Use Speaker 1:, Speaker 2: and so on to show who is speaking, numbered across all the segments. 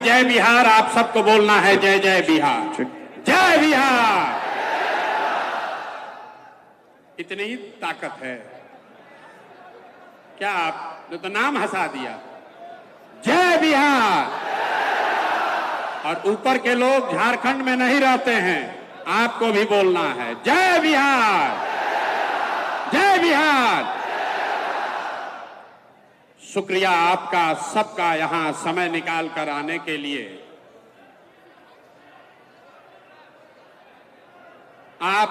Speaker 1: जय बिहार, आप सबको बोलना है जय जय बिहार, जय बिहार। इतनी ही ताकत है क्या? आपने तो नाम हंसा दिया, जय बिहार। और ऊपर के लोग झारखंड में नहीं रहते हैं, आपको भी बोलना है जय बिहार, जय बिहार। शुक्रिया आपका सबका यहां समय निकाल कर आने के लिए। आप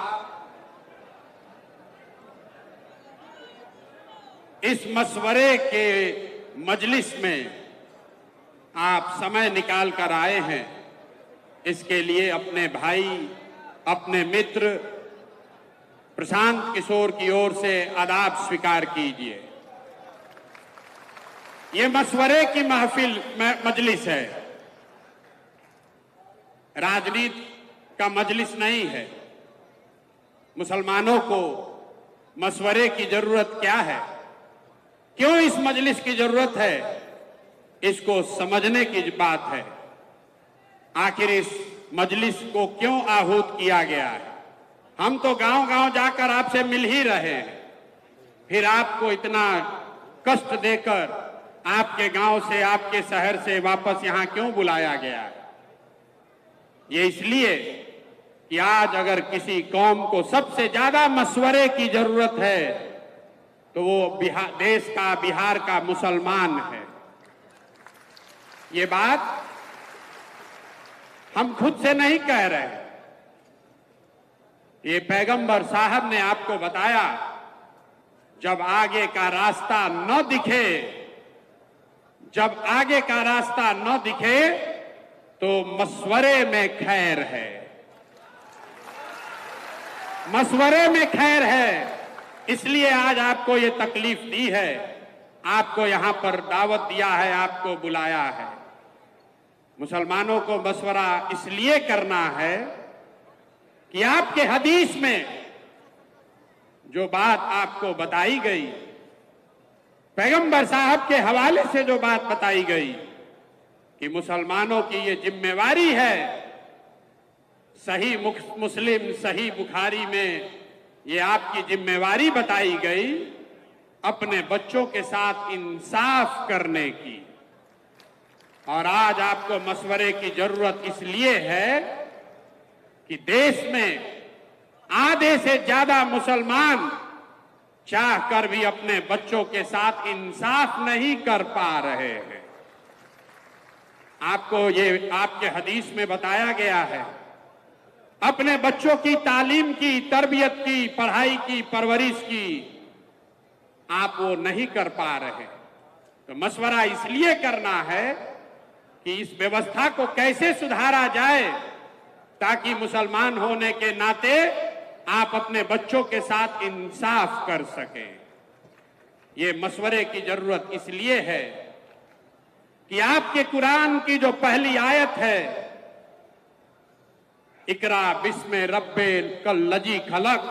Speaker 1: इस मशवरे के मजलिस में आप समय निकाल कर आए हैं, इसके लिए अपने भाई, अपने मित्र प्रशांत किशोर की ओर से आदाब स्वीकार कीजिए। ये मशवरे की महफिल मजलिस है, राजनीति का मजलिस नहीं है। मुसलमानों को मशवरे की जरूरत क्या है, क्यों इस मजलिस की जरूरत है, इसको समझने की बात है। आखिर इस मजलिस को क्यों आहूत किया गया है? हम तो गांव-गांव जाकर आपसे मिल ही रहे हैं, फिर आपको इतना कष्ट देकर आपके गांव से, आपके शहर से वापस यहां क्यों बुलाया गया है? ये इसलिए कि आज अगर किसी कौम को सबसे ज्यादा मशवरे की जरूरत है तो वो देश का, बिहार का मुसलमान है। ये बात हम खुद से नहीं कह रहे, ये पैगंबर साहब ने आपको बताया, जब आगे का रास्ता न दिखे, जब आगे का रास्ता न दिखे तो मशवरे में खैर है, मशवरे में खैर है। इसलिए आज आपको ये तकलीफ दी है, आपको यहां पर दावत दिया है, आपको बुलाया है। मुसलमानों को मशवरा इसलिए करना है कि आपके हदीस में जो बात आपको बताई गई, पैगंबर साहब के हवाले से जो बात बताई गई कि मुसलमानों की ये जिम्मेवारी है, सही मुस्लिम, सही बुखारी में ये आपकी जिम्मेवारी बताई गई, अपने बच्चों के साथ इंसाफ करने की। और आज आपको मशवरे की जरूरत इसलिए है कि देश में आधे से ज्यादा मुसलमान चाह कर भी अपने बच्चों के साथ इंसाफ नहीं कर पा रहे हैं। आपको ये आपके हदीस में बताया गया है, अपने बच्चों की तालीम की, तरबियत की, पढ़ाई की, परवरिश की आप वो नहीं कर पा रहे। तो मशवरा इसलिए करना है कि इस व्यवस्था को कैसे सुधारा जाए ताकि मुसलमान होने के नाते आप अपने बच्चों के साथ इंसाफ कर सकें। ये मशवरे की जरूरत इसलिए है कि आपके कुरान की जो पहली आयत है, इकरा बिस्मे रब्बिल कल्लजी खलक,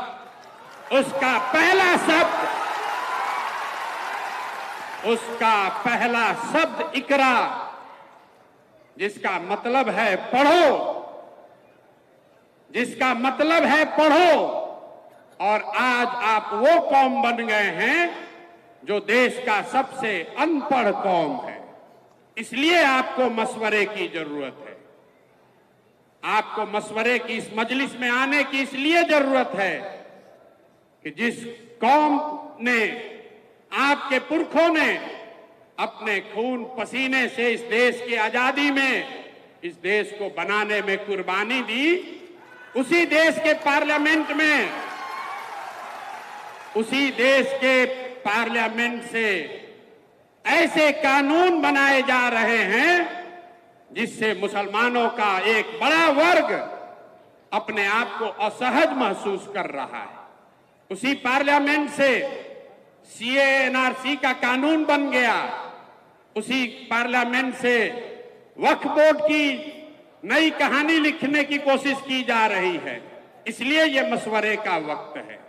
Speaker 1: उसका पहला शब्द इकरा, जिसका मतलब है पढ़ो, जिसका मतलब है पढ़ो। और आज आप वो कौम बन गए हैं जो देश का सबसे अनपढ़ कौम है। इसलिए आपको मशवरे की जरूरत है। आपको मशवरे की इस मजलिस में आने की इसलिए जरूरत है कि जिस कौम ने, आपके पुरखों ने अपने खून पसीने से इस देश की आजादी में, इस देश को बनाने में कुर्बानी दी, उसी देश के पार्लियामेंट में, उसी देश के पार्लियामेंट से ऐसे कानून बनाए जा रहे हैं जिससे मुसलमानों का एक बड़ा वर्ग अपने आप को असहज महसूस कर रहा है। उसी पार्लियामेंट से सीए एनआरसी का कानून बन गया, उसी पार्लियामेंट से वक्फ बोर्ड की नई कहानी लिखने की कोशिश की जा रही है। इसलिए यह मशवरे का वक्त है।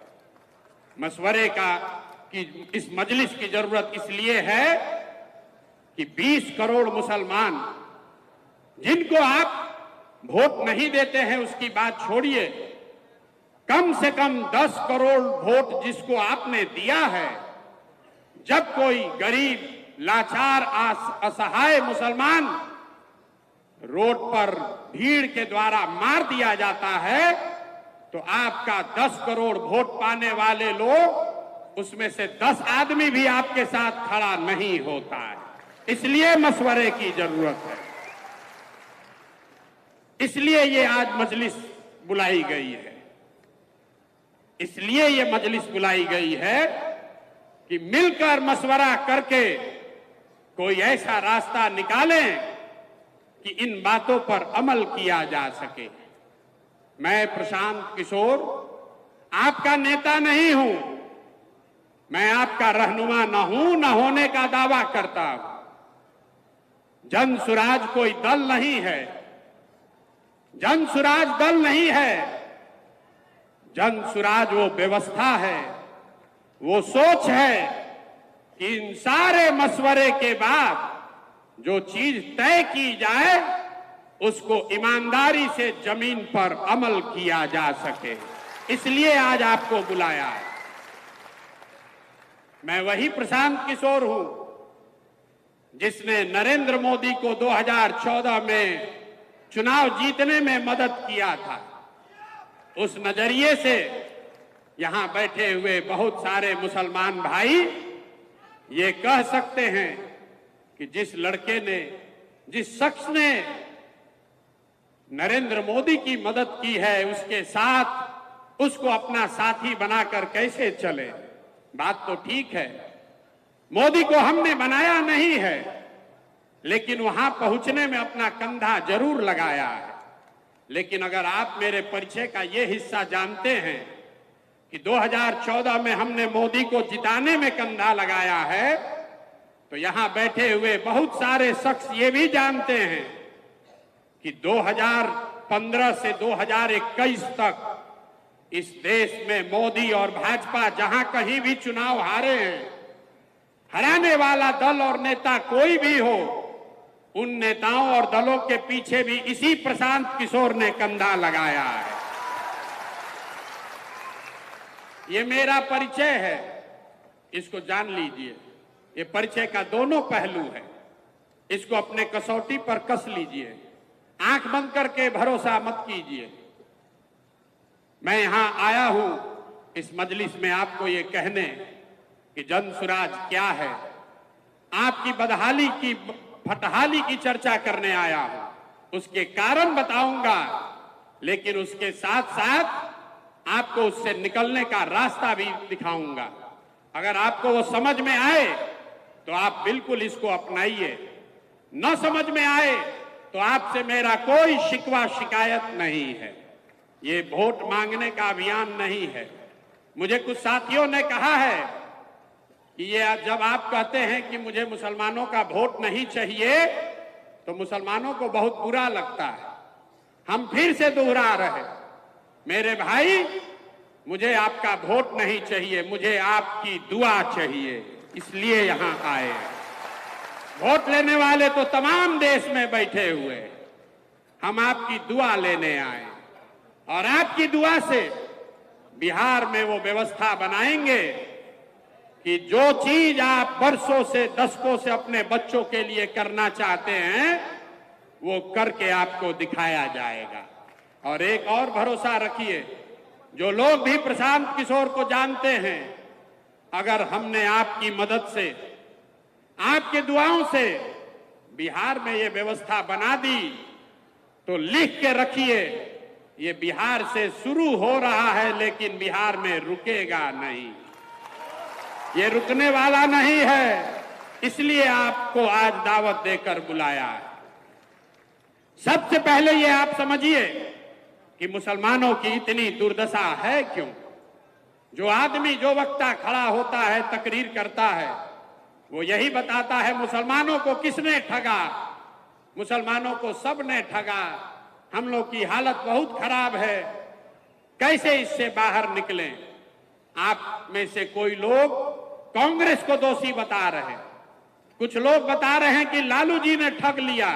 Speaker 1: मशवरे का कि इस मजलिस की जरूरत इसलिए है कि 20 करोड़ मुसलमान जिनको आप वोट नहीं देते हैं उसकी बात छोड़िए, कम से कम 10 करोड़ वोट जिसको आपने दिया है, जब कोई गरीब, लाचार, असहाय मुसलमान रोड पर भीड़ के द्वारा मार दिया जाता है, तो आपका 10 करोड़ वोट पाने वाले लोग, उसमें से 10 आदमी भी आपके साथ खड़ा नहीं होता है। इसलिए मशवरे की जरूरत है, इसलिए ये आज मजलिस बुलाई गई है, इसलिए ये मजलिस बुलाई गई है कि मिलकर मशवरा करके कोई ऐसा रास्ता निकालें कि इन बातों पर अमल किया जा सके। मैं प्रशांत किशोर आपका नेता नहीं हूं, मैं आपका रहनुमा न हूं, न होने का दावा करता हूं। जन सुराज कोई दल नहीं है, जन सुराज दल नहीं है, जन सुराज वो व्यवस्था है, वो सोच है कि इन सारे मशवरे के बाद जो चीज तय की जाए उसको ईमानदारी से जमीन पर अमल किया जा सके। इसलिए आज आपको बुलाया है। मैं वही प्रशांत किशोर हूं जिसने नरेंद्र मोदी को 2014 में चुनाव जीतने में मदद किया था। उस नजरिए से यहां बैठे हुए बहुत सारे मुसलमान भाई ये कह सकते हैं कि जिस लड़के ने, जिस शख्स ने नरेंद्र मोदी की मदद की है, उसके साथ उसको अपना साथी बनाकर कैसे चले। बात तो ठीक है, मोदी को हमने बनाया नहीं है, लेकिन वहां पहुंचने में अपना कंधा जरूर लगाया है। लेकिन अगर आप मेरे परिचय का ये हिस्सा जानते हैं कि 2014 में हमने मोदी को जिताने में कंधा लगाया है, तो यहां बैठे हुए बहुत सारे शख्स ये भी जानते हैं कि 2015 से 2021 तक इस देश में मोदी और भाजपा जहां कहीं भी चुनाव हारे हैं, हराने वाला दल और नेता कोई भी हो, उन नेताओं और दलों के पीछे भी इसी प्रशांत किशोर ने कंधा लगाया है। ये मेरा परिचय है, इसको जान लीजिए। ये परिचय का दोनों पहलू है, इसको अपने कसौटी पर कस लीजिए, आंख बंद करके भरोसा मत कीजिए। मैं यहां आया हूं इस मजलिस में आपको ये कहने कि जन सुराज क्या है, आपकी बदहाली की, फटहाली की चर्चा करने आया हूं। उसके कारण बताऊंगा, लेकिन उसके साथ साथ आपको उससे निकलने का रास्ता भी दिखाऊंगा। अगर आपको वो समझ में आए तो आप बिल्कुल इसको अपनाइए, न समझ में आए तो आपसे मेरा कोई शिकवा शिकायत नहीं है। ये वोट मांगने का अभियान नहीं है। मुझे कुछ साथियों ने कहा है कि ये जब आप कहते हैं कि मुझे मुसलमानों का वोट नहीं चाहिए, तो मुसलमानों को बहुत बुरा लगता है। हम फिर से दोहरा रहे, मेरे भाई, मुझे आपका वोट नहीं चाहिए, मुझे आपकी दुआ चाहिए, इसलिए यहां आए। वोट लेने वाले तो तमाम देश में बैठे हुए, हम आपकी दुआ लेने आए, और आपकी दुआ से बिहार में वो व्यवस्था बनाएंगे कि जो चीज आप वर्षों से, दशकों से अपने बच्चों के लिए करना चाहते हैं, वो करके आपको दिखाया जाएगा। और एक और भरोसा रखिए, जो लोग भी प्रशांत किशोर को जानते हैं, अगर हमने आपकी मदद से, आपके दुआओं से बिहार में ये व्यवस्था बना दी, तो लिख के रखिए, ये बिहार से शुरू हो रहा है, लेकिन बिहार में रुकेगा नहीं, ये रुकने वाला नहीं है। इसलिए आपको आज दावत देकर बुलाया है। सबसे पहले ये आप समझिए कि मुसलमानों की इतनी दुर्दशा है क्यों। जो आदमी, जो वक्ता खड़ा होता है, तकरीर करता है, वो यही बताता है मुसलमानों को किसने ठगा, मुसलमानों को सबने ठगा, हम लोग की हालत बहुत खराब है, कैसे इससे बाहर निकलें। आप में से कोई लोग कांग्रेस को दोषी बता रहे हैं, कुछ लोग बता रहे हैं कि लालू जी ने ठग लिया,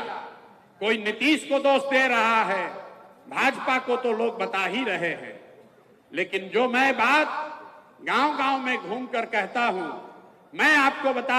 Speaker 1: कोई नीतीश को दोष दे रहा है, भाजपा को तो लोग बता ही रहे हैं, लेकिन जो मैं बात गांव-गांव में घूमकर कहता हूं, मैं आपको बता